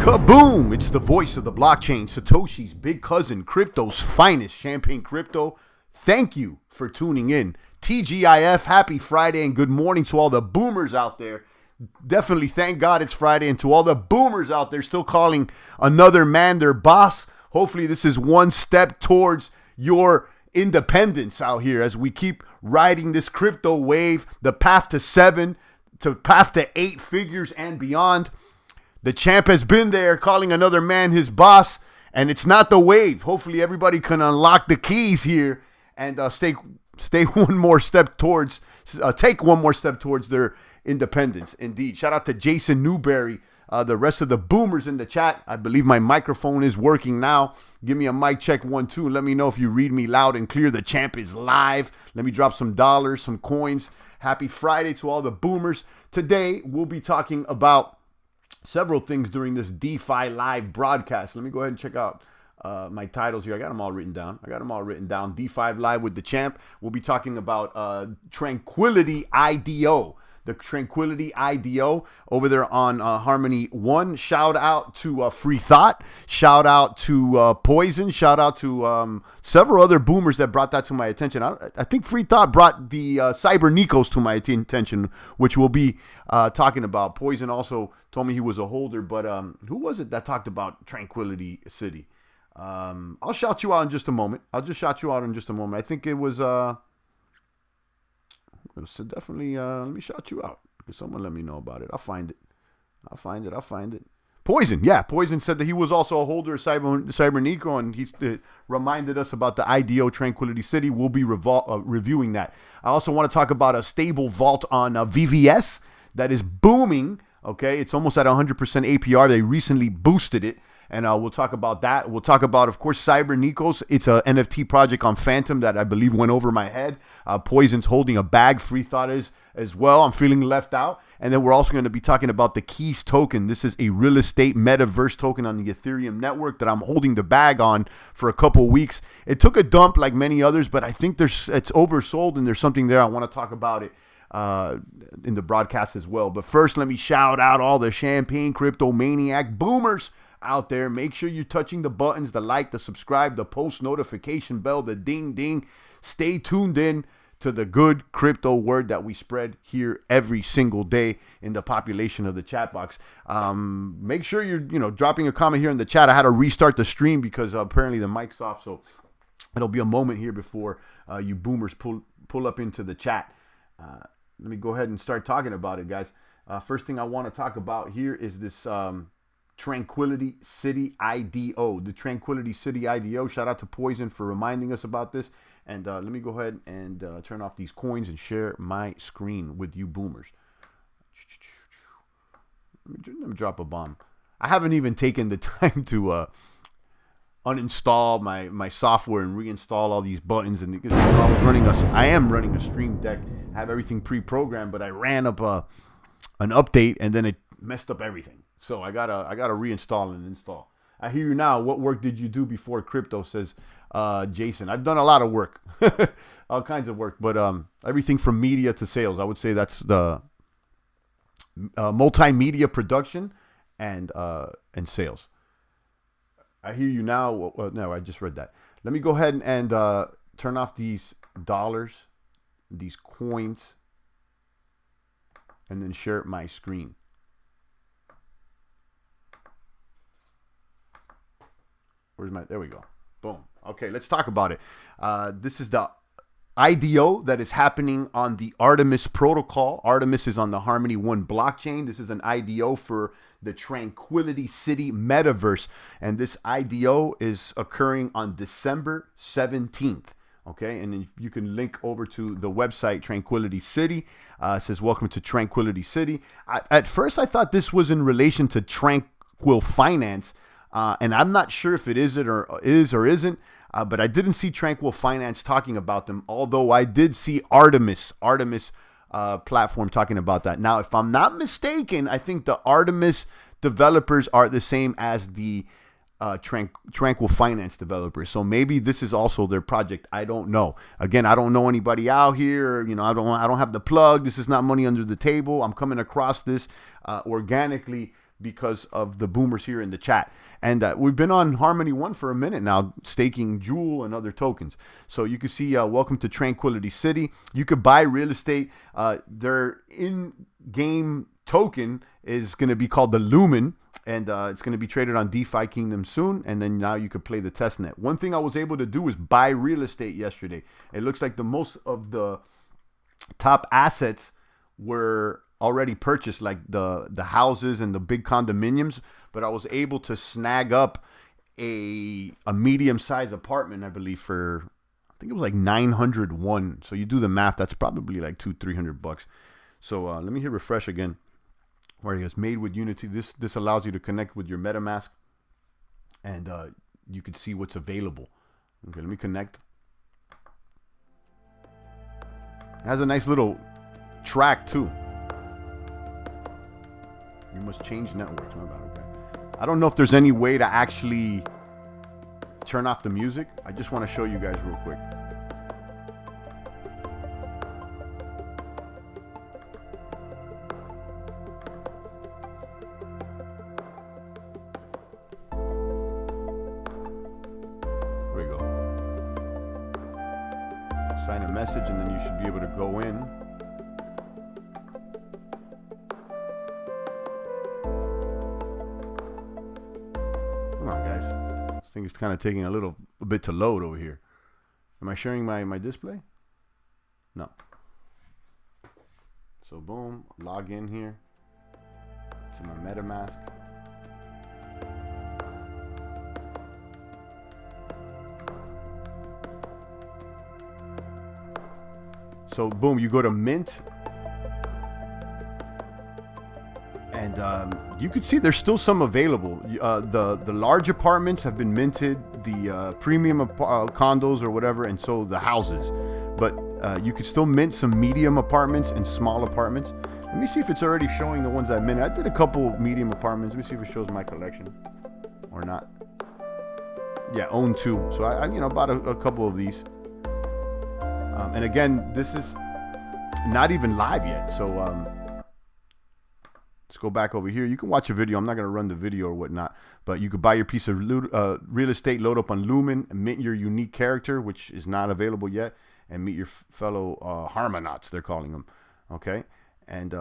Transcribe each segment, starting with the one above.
Kaboom! It's the voice of the blockchain, Satoshi's big cousin, crypto's finest, Champagne Crypto. Thank you for tuning in. TGIF, happy Friday and good morning to all the boomers out there. Definitely thank God it's Friday, and to all the boomers out there still calling another man their boss. Hopefully this is one step towards your independence out here as we keep riding this crypto wave, the path to 7, to path to 8 figures and beyond. The champ has been there calling another man his boss, and it's not the wave. Hopefully everybody can unlock the keys here and stay one more step towards, take one more step towards their independence. Indeed. Shout out to Jason Newberry, the rest of the boomers in the chat. I believe my microphone is working now. Give me a mic check 1, 2. Let me know if you read me loud and clear. The champ is live. Let me drop some dollars, some coins. Happy Friday to all the boomers. Today we'll be talking about several things during this DeFi live broadcast. Let me go ahead and check out my titles here. I got them all written down. DeFi live with the champ. We'll be talking about Tranquility IDO. The Tranquility IDO over there on Harmony One. Shout out to Free Thought. Shout out to Poison. Shout out to several other boomers that brought that to my attention. I think Free Thought brought the Cyber Nekos to my attention, which we'll be talking about. Poison also told me he was a holder, but who was it that talked about Tranquility City? I'll shout you out in just a moment. I think it was... So definitely, let me shout you out. Someone let me know about it. I'll find it. Poison. Yeah, Poison said that he was also a holder of Cyber Negro, and he reminded us about the IDO Tranquility City. We'll be reviewing that. I also want to talk about a stable vault on VVS that is booming. Okay, it's almost at 100% APR. They recently boosted it. And we'll talk about that. We'll talk about, of course, Cyber Nekos. It's a NFT project on Phantom that I believe went over my head. Poison's holding a bag. Free Thought is as well. I'm feeling left out. And then we're also going to be talking about the Keys token. This is a real estate metaverse token on the Ethereum network that I'm holding the bag on for a couple weeks. It took a dump like many others, but I think it's oversold and there's something there. I want to talk about it in the broadcast as well. But first, let me shout out all the Champagne Crypto Maniac boomers out there. Make sure you're touching the buttons, the like, the subscribe, the post notification bell, the ding ding. Stay tuned in to the good crypto word that we spread here every single day in the population of the chat box. Make sure you're dropping a comment here in the chat. I had to restart the stream because apparently the mic's off, so it'll be a moment here before you boomers pull up into the chat. Let me go ahead and start talking about it, guys. First thing I want to talk about here is this Tranquility City IDO. The Tranquility City IDO. Shout out to Poison for reminding us about this. And let me go ahead and turn off these coins and share my screen with you boomers. Let me drop a bomb. I haven't even taken the time to uninstall my software and reinstall all these buttons. And because I am running a Stream Deck. I have everything pre-programmed, but I ran up an update and then it messed up everything. So I gotta reinstall and install. I hear you now. What work did you do before crypto? Says Jason. I've done a lot of work, all kinds of work, but everything from media to sales. I would say that's the multimedia production and sales. I hear you now. Well, no, I just read that. Let me go ahead and turn off these dollars, these coins, and then share my screen. There we go. Boom. Okay, let's talk about it. This is the IDO that is happening on the Artemis protocol. Artemis is on the Harmony One blockchain. This is an IDO for the Tranquility City metaverse. And this IDO is occurring on December 17th. Okay, and then you can link over to the website Tranquility City. It says, welcome to Tranquility City. At first, I thought this was in relation to Tranquil Finance. And I'm not sure if it is or isn't, but I didn't see Tranquil Finance talking about them, although I did see Artemis platform talking about that. Now, if I'm not mistaken, I think the Artemis developers are the same as the Tranquil Finance developers. So maybe this is also their project. I don't know. Again, I don't know anybody out here. I don't have the plug. This is not money under the table. I'm coming across this organically because of the boomers here in the chat. And we've been on Harmony One for a minute now, staking Jewel and other tokens. So you can see, welcome to Tranquility City. You could buy real estate. Their in-game token is going to be called the Lumen, and it's going to be traded on DeFi Kingdom soon. And then now you could play the testnet. One thing I was able to do was buy real estate yesterday. It looks like the most of the top assets were already purchased, like the houses and the big condominiums, but I was able to snag up a medium-sized apartment, I believe, for, I think it was like 901. So you do the math, that's probably like $200-300. So let me hit refresh again, where it goes made with Unity. This allows you to connect with your MetaMask, and you can see what's available. Okay, let me connect. It has a nice little track too. You must change networks. My bad. Okay. I don't know if there's any way to actually turn off the music. I just want to show you guys real quick. There we go. Sign a message, and then you should be able to go in. Come on, guys. This thing is kind of taking a bit to load over here. Am I sharing my display? No. So boom, log in here to my MetaMask. So boom, you go to Mint, and you can see there's still some available. The large apartments have been minted, the premium condos or whatever, and so the houses. But you could still mint some medium apartments and small apartments. Let me see if it's already showing the ones I minted. I did a couple medium apartments. Let me see if it shows my collection or not. Yeah, own 2. So I bought a couple of these. And again, this is not even live yet. So let's go back over here. You can watch a video. I'm not going to run the video or whatnot, but you could buy your piece of real estate, load up on Lumen, mint your unique character, which is not available yet, and meet your fellow Harmonauts, they're calling them. Okay. And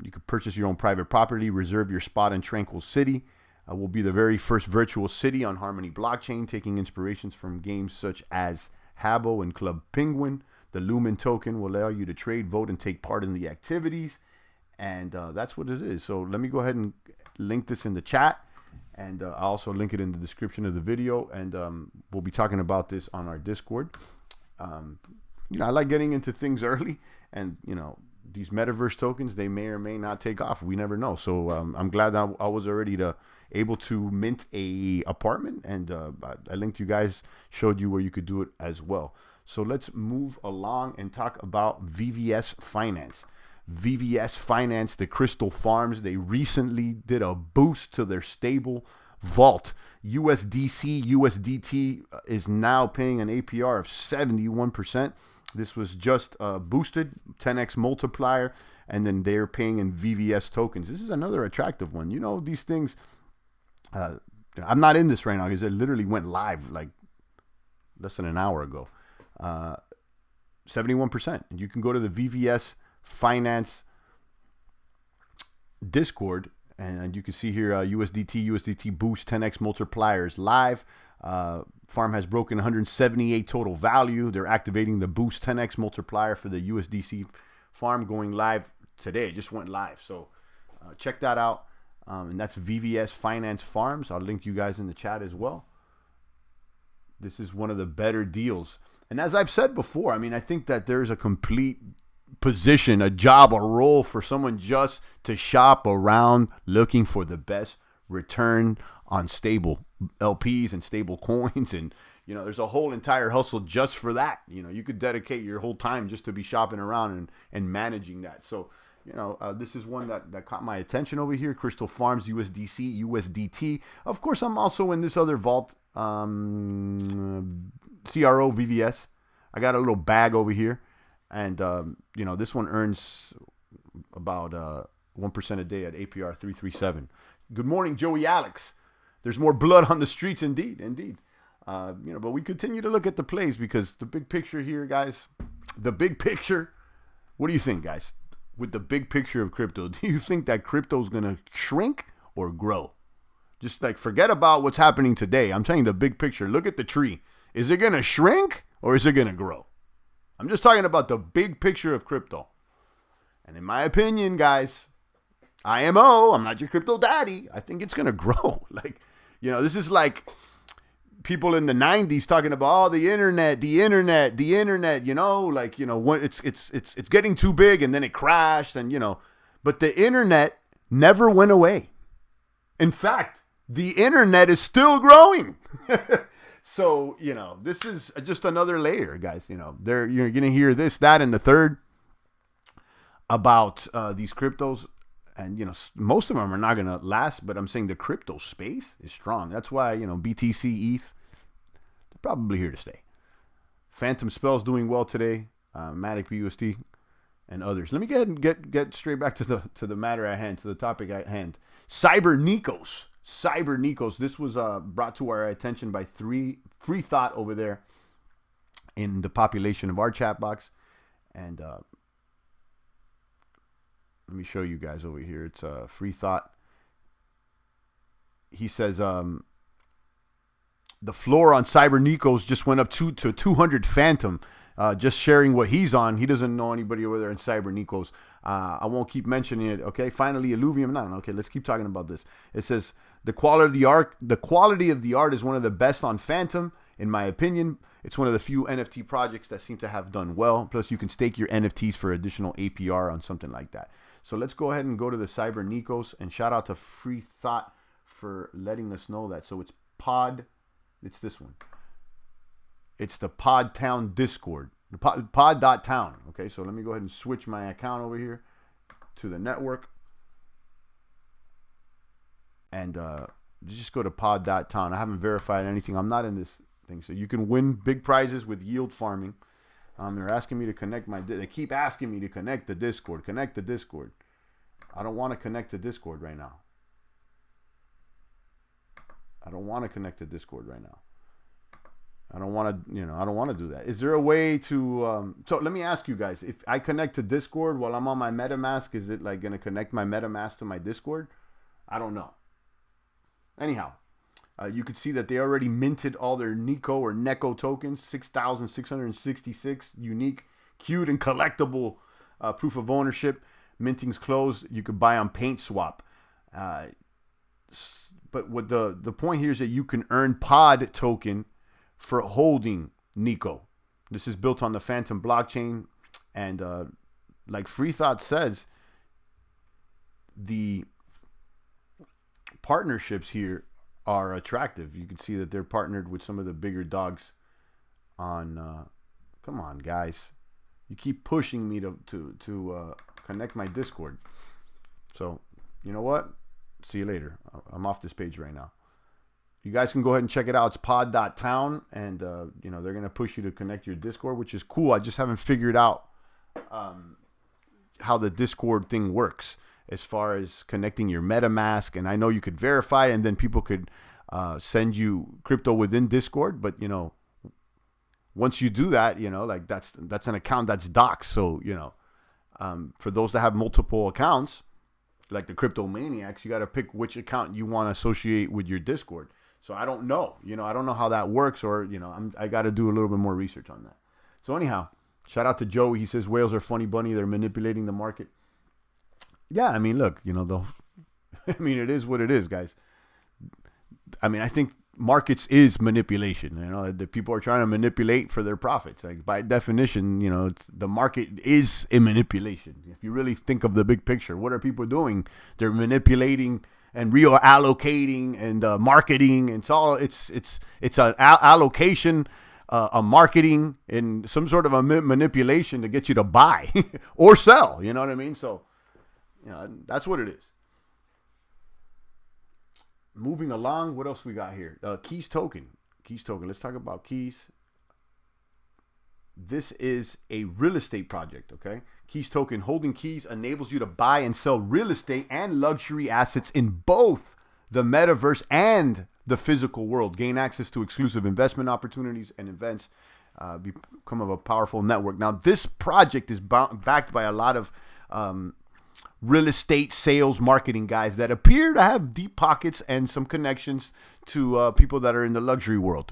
you could purchase your own private property, reserve your spot in Tranquil City. Will be the very first virtual city on Harmony blockchain, taking inspirations from games such as Habbo and Club Penguin. The Lumen token will allow you to trade, vote, and take part in the activities. And that's what this is. So let me go ahead and link this in the chat. And I'll also link it in the description of the video. And we'll be talking about this on our Discord. I like getting into things early. And, these metaverse tokens, they may or may not take off. We never know. So I'm glad that I was already able to mint a apartment. And I linked you guys, showed you where you could do it as well. So let's move along and talk about VVS Finance. VVS Finance, the Crystal Farms, they recently did a boost to their stable vault. USDC, USDT is now paying an APR of 71%. This was just boosted, 10x multiplier, and then they're paying in VVS tokens. This is another attractive one. These things, I'm not in this right now because it literally went live like less than an hour ago. 71%. And you can go to the VVS Finance Discord, and you can see here USDT boost 10x multipliers live. Farm has broken 178 total value. They're activating the boost 10x multiplier for the USDC farm, going live today. It just went live. So check that out. And that's VVS Finance Farms. I'll link you guys in the chat as well. This is one of the better deals. And as I've said before, I think that there's a complete position, a job, a role for someone just to shop around looking for the best return on stable LPs and stable coins. And, there's a whole entire hustle just for that. You could dedicate your whole time just to be shopping around and managing that. So, this is one that caught my attention over here. Crystal Farms, USDC, USDT. Of course, I'm also in this other vault, CRO VVS. I got a little bag over here, and this one earns about 1% a day at APR 337. Good morning, Joey Alex. There's more blood on the streets, indeed. But we continue to look at the plays because the big picture here, guys, the big picture, what do you think, guys? With the big picture of crypto, do you think that crypto is going to shrink or grow? Just like forget about what's happening today. I'm telling you the big picture. Look at the tree. Is it going to shrink or is it going to grow? I'm just talking about the big picture of crypto. And in my opinion, guys, IMO, I'm not your crypto daddy. I think it's going to grow. This is like people in the 90s talking about, the internet, when it's getting too big and then it crashed but the internet never went away. In fact, the internet is still growing. So, this is just another layer, guys. You're going to hear this, that, and the third about these cryptos. And, most of them are not going to last, but I'm saying the crypto space is strong. That's why, BTC, ETH, they're probably here to stay. Phantom Spell's doing well today. Matic BUSD and others. Let me get straight back to the matter at hand, to the topic at hand. Cyber Nekos. This was brought to our attention by Free Thought over there in the population of our chat box. And let me show you guys over here. It's Free Thought. He says the floor on Cyber Nekos just went up to 200 Phantom. Just sharing what he's on. He doesn't know anybody over there in Cyber Nekos. I won't keep mentioning it. Okay, finally, Illuvium. No. Okay, let's keep talking about this. It says the quality of the art is one of the best on Phantom, in my opinion. It's one of the few NFT projects that seem to have done well. Plus, you can stake your NFTs for additional APR on something like that. So let's go ahead and go to the Cyber Nekos, and shout out to Free Thought for letting us know that. So it's Pod. It's this one. It's the Podtown Discord, pod.town. Okay, so let me go ahead and switch my account over here to the network. And just go to pod.town. I haven't verified anything. I'm not in this thing. So you can win big prizes with yield farming. They're asking me to connect they keep asking me to connect the Discord. I don't want to connect to Discord right now. I don't want to do that. Is there a way to so let me ask you guys, if I connect to Discord while I'm on my MetaMask, is it like going to connect my MetaMask to my Discord? I don't know. Anyhow, you could see that they already minted all their Neko tokens, 6,666 unique, queued, and collectible proof of ownership. Minting's closed. You could buy on PaintSwap. But what the point here is that you can earn pod token for holding Neko. This is built on the Phantom blockchain. And like Free Thought says, the partnerships here are attractive. You can see that they're partnered with some of the bigger dogs on come on, guys. You keep pushing me to connect my Discord. So, you know what? See you later. I'm off this page right now. You guys can go ahead and check it out. It's pod.town, and they're going to push you to connect your Discord, which is cool. I just haven't figured out how the Discord thing works as far as connecting your MetaMask. And I know you could verify, and then people could send you crypto within Discord. But, once you do that, like that's an account that's doxed. So, for those that have multiple accounts, like the crypto maniacs, you got to pick which account you want to associate with your Discord. So I don't know, I don't know how that works, or, I got to do a little bit more research on that. So anyhow, shout out to Joey. He says whales are funny bunny. They're manipulating the market. Yeah. I mean, look, it is what it is, guys. I mean, I think markets is manipulation. The people are trying to manipulate for their profits. Like by definition, the market is a manipulation. If you really think of the big picture, what are people doing? They're manipulating and reallocating and marketing. And it's an allocation, a marketing, and some sort of a manipulation to get you to buy or sell. You know what I mean? So, that's what it is. Moving along, what else we got here? Keys token. Let's talk about Keys. This is a real estate project, okay? Keys token. Holding Keys enables you to buy and sell real estate and luxury assets in both the metaverse and the physical world. Gain access to exclusive investment opportunities and events. Become of a powerful network. Now, this project is backed by a lot of real estate sales marketing guys that appear to have deep pockets and some connections to people that are in the luxury world.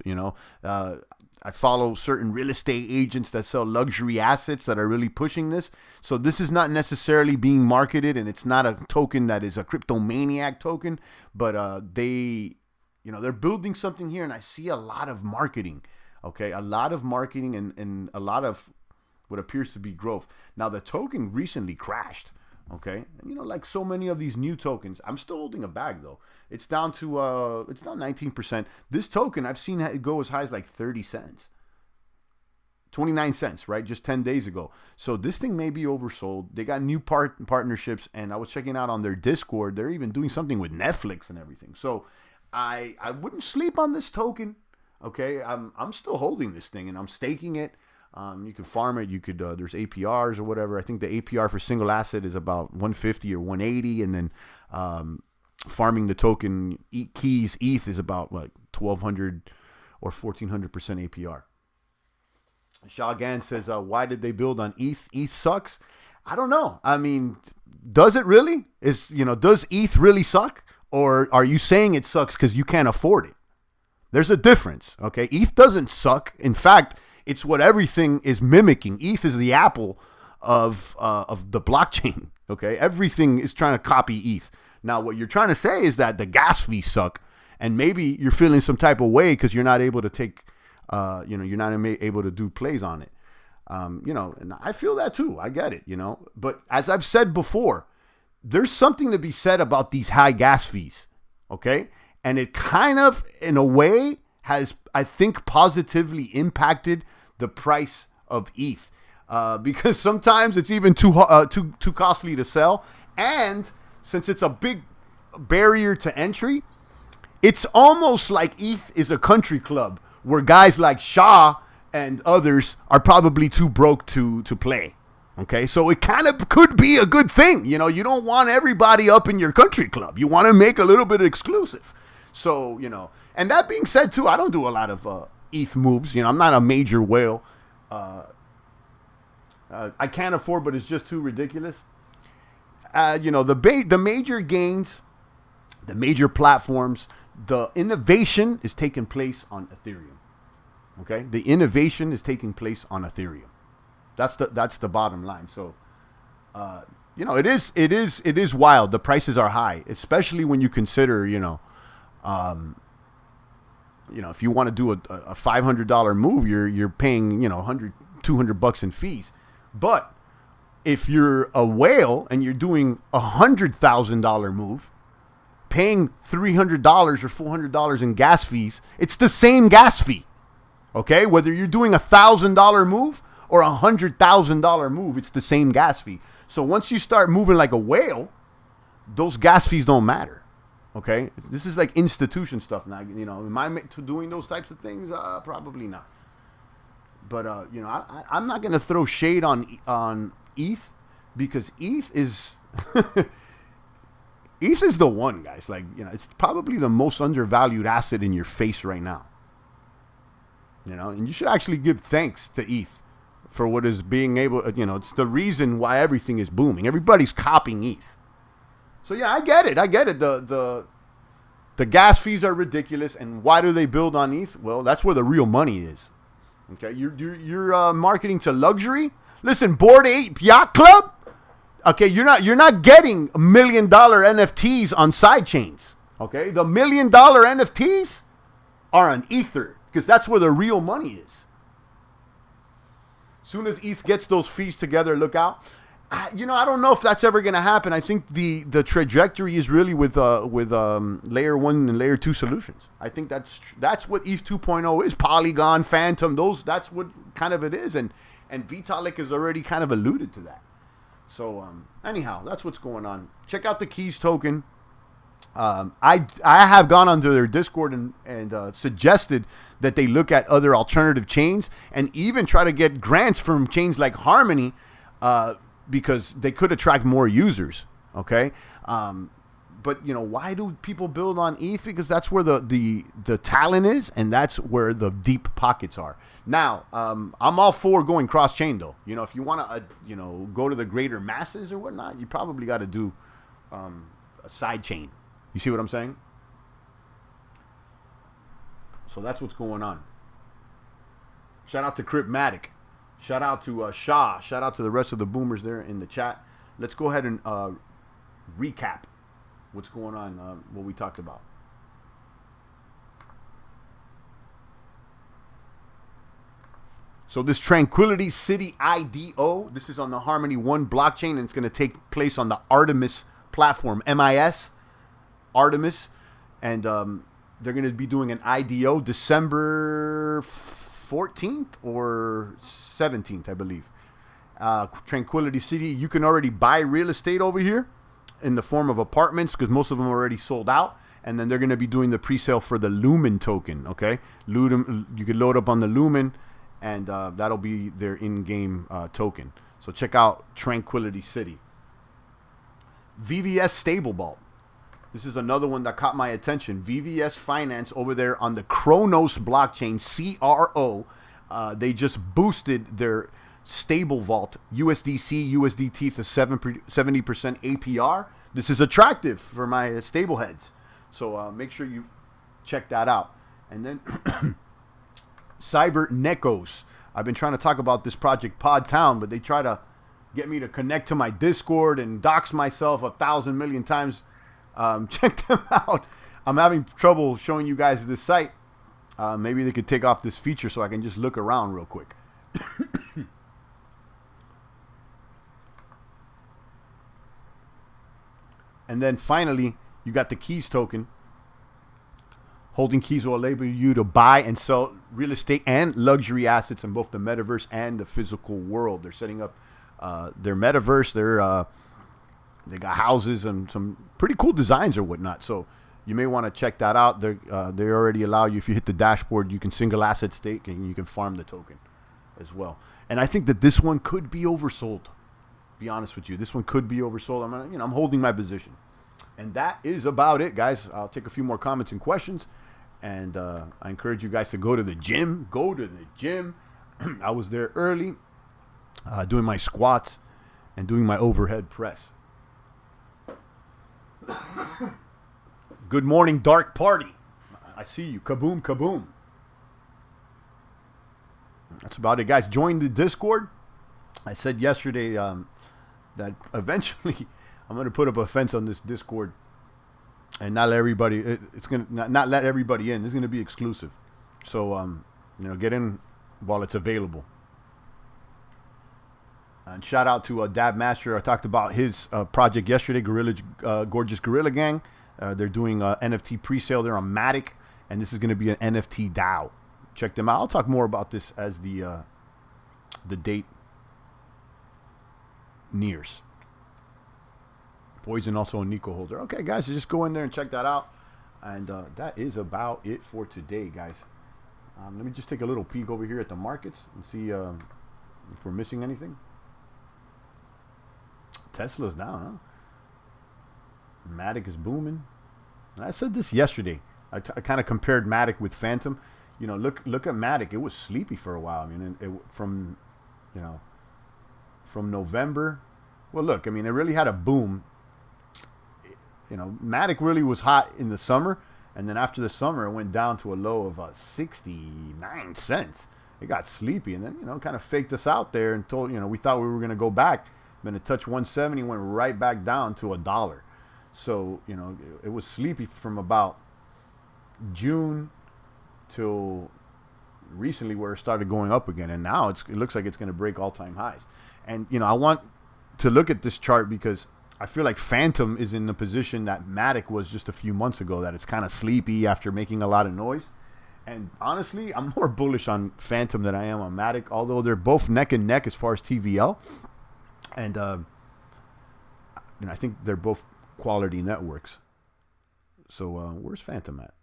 I follow certain real estate agents that sell luxury assets that are really pushing this. So this is not necessarily being marketed, and it's not a token that is a cryptomaniac token, but they're building something here, and I see a lot of marketing. Okay, a lot of marketing and a lot of what appears to be growth. Now, the token recently crashed. Okay, and like so many of these new tokens, I'm still holding a bag though. It's down 19%. This token, I've seen it go as high as like 30 cents, 29 cents, right? Just 10 days ago. So this thing may be oversold. They got new partnerships, and I was checking out on their Discord. They're even doing something with Netflix and everything. So I wouldn't sleep on this token. Okay, I'm still holding this thing, and I'm staking it. You can farm it. You could there's APRs or whatever. I think the APR for single asset is about 150 or 180, and then farming the token keys ETH is about like 1,200 or 1,400% APR. Shawgan says, why did they build on ETH? ETH sucks. I don't know. I mean, does it really? Does ETH really suck, or are you saying it sucks because you can't afford it? There's a difference, okay? ETH doesn't suck. In fact, it's what everything is mimicking. ETH is the Apple of the blockchain, okay? Everything is trying to copy ETH. Now, what you're trying to say is that the gas fees suck, and maybe you're feeling some type of way because you're not able to take, you're not able to do plays on it. And I feel that too. I get it, But as I've said before, there's something to be said about these high gas fees, okay? And it kind of, in a way, has, I think, positively impacted the price of ETH because sometimes it's even too costly to sell. And since it's a big barrier to entry, it's almost like ETH is a country club where guys like Shah and others are probably too broke to play. Okay, so it kind of could be a good thing. You don't want everybody up in your country club. You want to make a little bit exclusive. So, and that being said, too, I don't do a lot of ETH moves. I'm not a major whale. I can't afford, but it's just too ridiculous. The major gains, the major platforms, the innovation is taking place on Ethereum. Okay, the innovation is taking place on Ethereum. That's the bottom line. So, it is wild. The prices are high, especially when you consider, if you want to do a $500 move, you're paying, $100, $200 in fees. But if you're a whale and you're doing $100,000 move, paying $300 or $400 in gas fees, it's the same gas fee. Okay, whether you're doing $1,000 move or $100,000 move, it's the same gas fee. So once you start moving like a whale, those gas fees don't matter. Okay, this is like institution stuff now. Am I doing those types of things? Probably not. But I'm not gonna throw shade on ETH because ETH is ETH is the one, guys. Like it's probably the most undervalued asset in your face right now. And you should actually give thanks to ETH for what is being able. It's the reason why everything is booming. Everybody's copying ETH. So yeah, I get it. The gas fees are ridiculous, and why do they build on ETH? Well, that's where the real money is. Okay, you're marketing to luxury. Listen, Bored Ape Yacht Club. Okay, you're not getting $1 million NFTs on side chains. Okay, the $1 million NFTs are on Ether because that's where the real money is. Soon as ETH gets those fees together, look out. I don't know if that's ever going to happen. I think the trajectory is really with layer 1 and layer 2 solutions. I think that's what ETH 2.0 is. Polygon, Phantom, that's what kind of it is. And Vitalik has already kind of alluded to that. So anyhow, that's what's going on. Check out the Keys token. I have gone onto their Discord and suggested that they look at other alternative chains and even try to get grants from chains like Harmony, because they could attract more users, okay? But but why do people build on ETH? Because that's where the talent is, and that's where the deep pockets are. Now, I'm all for going cross chain though. If you want to, go to the greater masses or whatnot, you probably got to do a side chain. You see what I'm saying? So that's what's going on. Shout out to Cryptmatic. Shout out to Shah. Shout out to the rest of the boomers there in the chat. Let's go ahead and recap what's going on, what we talked about. So this Tranquility City IDO, this is on the Harmony 1 blockchain, and it's going to take place on the Artemis platform, MIS, Artemis, and they're going to be doing an IDO December 14th or 17th, I believe. Tranquility City, you can already buy real estate over here in the form of apartments because most of them are already sold out. And then they're going to be doing the pre-sale for the Lumen token, okay? You can load up on the Lumen, and that'll be their in-game token. So check out Tranquility City. VVS Stable Vault. This is another one that caught my attention. VVS Finance over there on the Kronos blockchain, CRO. They just boosted their Stable Vault USDC, USDT to 70% APR. This is attractive for my stable heads. So make sure you check that out. And then Cyber Nekos. I've been trying to talk about this project Pod Town, but they try to get me to connect to my Discord and dox myself 1,000 million times. Check them out. I'm having trouble showing you guys this site. Maybe they could take off this feature so I can just look around real quick. And then finally, you got the Keys token. Holding Keys will enable you to buy and sell real estate and luxury assets in both the metaverse and the physical world. They're setting up their metaverse. They got houses and some pretty cool designs or whatnot. So you may want to check that out. They already allow you, if you hit the dashboard, you can single asset stake and you can farm the token as well. And I think that this one could be oversold. Be honest with you, this one could be oversold. I'm holding my position, and that is about it, guys. I'll take a few more comments and questions, and I encourage you guys to go to the gym. Go to the gym. I was there early, doing my squats and doing my overhead press. Good morning, Dark Party. I see you. Kaboom, kaboom. That's about it, guys. Join the Discord. I said yesterday that eventually I'm going to put up a fence on this Discord and not let everybody. It's going to not let everybody in. This is going to be exclusive. So get in while it's available. And shout out to Dab Master. I talked about his project yesterday, Gorgeous Gorilla Gang. They're doing NFT pre-sale there on Matic, and this is going to be an NFT DAO. Check them out. I'll talk more about this as the date nears. Poison also a Nico holder. Okay, guys, so just go in there and check that out. And that is about it for today, guys. Let me just take a little peek over here at the markets and see if we're missing anything. Tesla's down, huh? Matic is booming. And I said this yesterday. I kind of compared Matic with Phantom. Look at Matic. It was sleepy for a while. From November. Well, look, it really had a boom. Matic really was hot in the summer, and then after the summer, it went down to a low of 69 cents. It got sleepy, and then kind of faked us out there and told we thought we were going to go back. Then it touched 170, went right back down to $1. So it was sleepy from about June till recently, where it started going up again, and now it looks like it's going to break all-time highs. And I want to look at this chart because I feel like Phantom is in the position that Matic was just a few months ago, that it's kind of sleepy after making a lot of noise. And honestly, I'm more bullish on Phantom than I am on Matic, although they're both neck and neck as far as TVL. And I think they're both quality networks. So where's Phantom at?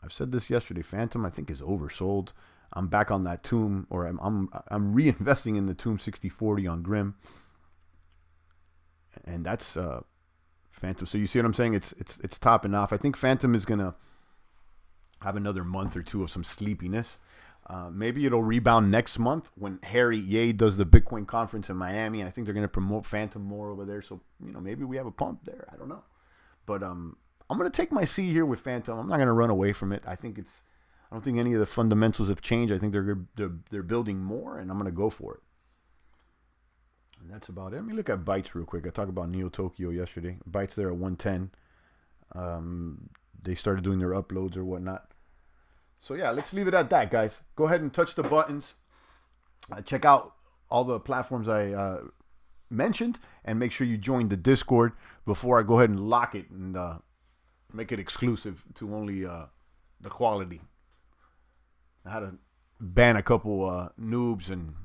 I've said this yesterday. Phantom, I think, is oversold. I'm back on that Tomb, or I'm reinvesting in the Tomb 6040 on Grim, and that's Phantom. So you see what I'm saying? It's topping off. I think Phantom is gonna have another month or two of some sleepiness. Maybe it'll rebound next month when Harry Ye does the Bitcoin conference in Miami. And I think they're going to promote Phantom more over there. So, maybe we have a pump there. I don't know. But I'm going to take my C here with Phantom. I'm not going to run away from it. I don't think any of the fundamentals have changed. I think they're building more, and I'm going to go for it. And that's about it. Let me look at Bytes real quick. I talked about Neo Tokyo yesterday. Bytes there at 110. They started doing their uploads or whatnot. So, yeah, let's leave it at that, guys. Go ahead and touch the buttons. Check out all the platforms I mentioned. And make sure you join the Discord before I go ahead and lock it and make it exclusive to only the quality. I had to ban a couple noobs, and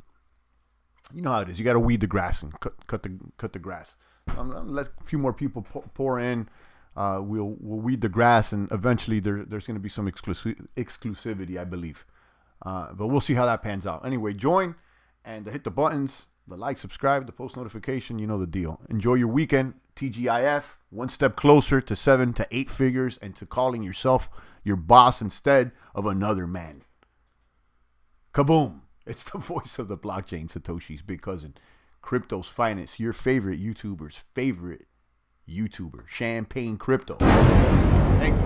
you know how it is. You got to weed the grass and cut the grass. I'm gonna let a few more people pour in. We'll weed the grass, and eventually there's going to be some exclusivity, I believe. But we'll see how that pans out. Anyway, join and hit the buttons, the like, subscribe, the post notification. You know the deal. Enjoy your weekend. TGIF, one step closer to 7 to 8 figures and to calling yourself your boss instead of another man. Kaboom. It's the voice of the blockchain, Satoshi's big cousin. Crypto's finest, your favorite YouTuber's favorite YouTuber, Champagne Crypto. Thank you.